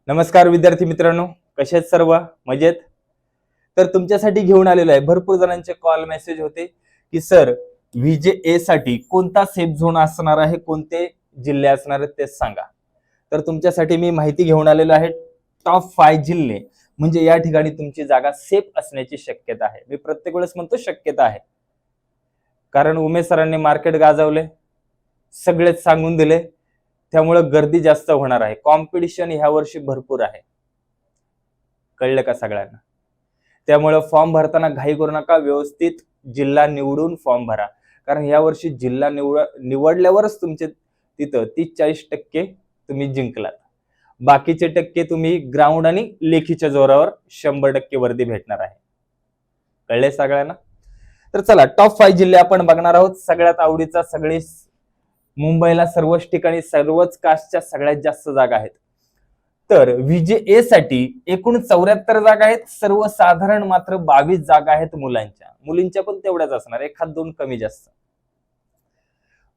नमस्कार विद्यार्थी मित्रांनो, कसे आहेत सर्व? मजेत? तर तुमच्यासाठी घेऊन आलेलो आहे. भरपूर जणांचे कॉल मेसेज होते की सर व्हीजे साठी कोणता सेफ झोन असणार आहे, कोणते जिल्हे असणार आहेत ते सांगा. तर तुमच्यासाठी मी माहिती घेऊन आलेलो आहे. टॉप 5 जिल्हे म्हणजे या ठिकाणी तुमची जागा सेफ असण्याची शक्यता आहे. मी प्रत्येक वेळेस म्हणतो शक्यता आहे, कारण उमेश सरांनी मार्केट गाजवले, सगळेच सांगून दिले, त्यामुळे गर्दी जास्त होणार आहे. कॉम्पिटिशन ह्या वर्षी भरपूर आहे, कळलं का सगळ्यांना? त्यामुळे फॉर्म भरताना घाई करू नका, व्यवस्थित जिल्हा निवडून फॉर्म भरा, कारण या वर्षी जिल्हा निवडल्यावरच तुमचे तिथं 30-40% तुम्ही जिंकलात. बाकीचे टक्के तुम्ही ग्राउंड आणि लेखीच्या जोरावर 100% वर्दी भेटणार आहे. कळले सगळ्यांना? तर चला टॉप 5 जिल्हे आपण बघणार आहोत. सगळ्यात आवडीचा, सगळे मुंबईला सर्वच ठिकाणी सर्वच कास्टच्या सगळ्यात जास्त जागा आहेत. तर व्हीजे साठी एकूण 74 जागा आहेत. सर्वसाधारण मात्र 22 जागा आहेत मुलांच्या. मुलींच्या पण तेवढ्याच असणार, एखाद दोन कमी जास्त.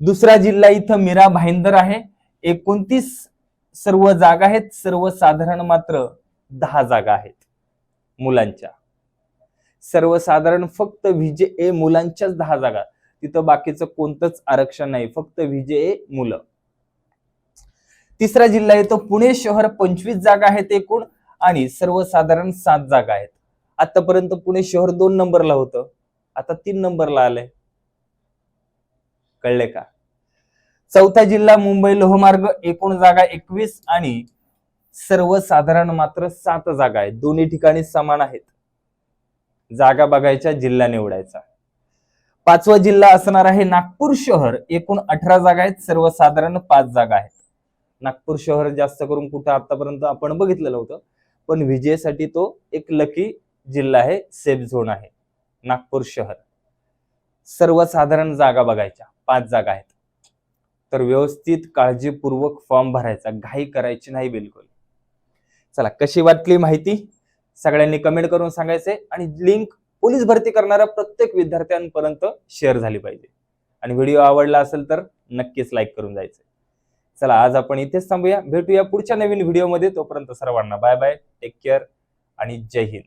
दुसरा जिल्हा इथं मीरा भाईंदर आहे. 29 सर्व जागा आहेत. सर्वसाधारण मात्र 10 जागा आहेत मुलांच्या. सर्वसाधारण फक्त व्हीजे मुलांच्याच 10 जागा, तिथं बाकीचं कोणतंच आरक्षण नाही, फक्त व्हीजे मुलं. तिसरा जिल्हा येतो पुणे शहर. 25 जागा आहेत एकूण आणि सर्वसाधारण 7 जागा आहेत. आतापर्यंत पुणे शहर 2 नंबरला होतं, आता 3 नंबरला आलंय. कळले का? चौथा जिल्हा मुंबई लोहमार्ग. एकूण जागा 21 आणि सर्वसाधारण मात्र 7 जागा आहेत. दोन्ही ठिकाणी समान आहेत. जागा बघायच्या, जिल्हा निवडायचा. पाचवा जिल्हा असणार आहे नागपूर शहर. एकूण 18 जागा आहेत. सर्वसाधारण 5 जागा आहेत. नागपूर शहर जास्त करून कुठं आतापर्यंत आपण बघितलेलं होतं, पण विजयसाठी तो एक लकी जिल्हा आहे, सेफ झोन आहे नागपूर शहर. सर्वसाधारण जागा बघायच्या, 5 जागा आहेत. तर व्यवस्थित काळजीपूर्वक फॉर्म भरायचा, घाई करायची नाही बिलकुल. चला, कशी वाटली माहिती सगळ्यांनी कमेंट करून सांगायचे आणि लिंक पोलीस भरती करणाऱ्या प्रत्येक विद्यार्थ्यांपर्यंत शेअर झाली पाहिजे. आणि व्हिडिओ आवडला असेल तर नक्कीच लाईक करून जायचं. चला, आज आपण इथेच थांबूया. भेटूया पुढच्या नवीन व्हिडिओमध्ये. तोपर्यंत सर्वांना बाय बाय, टेक केअर आणि जय हिंद.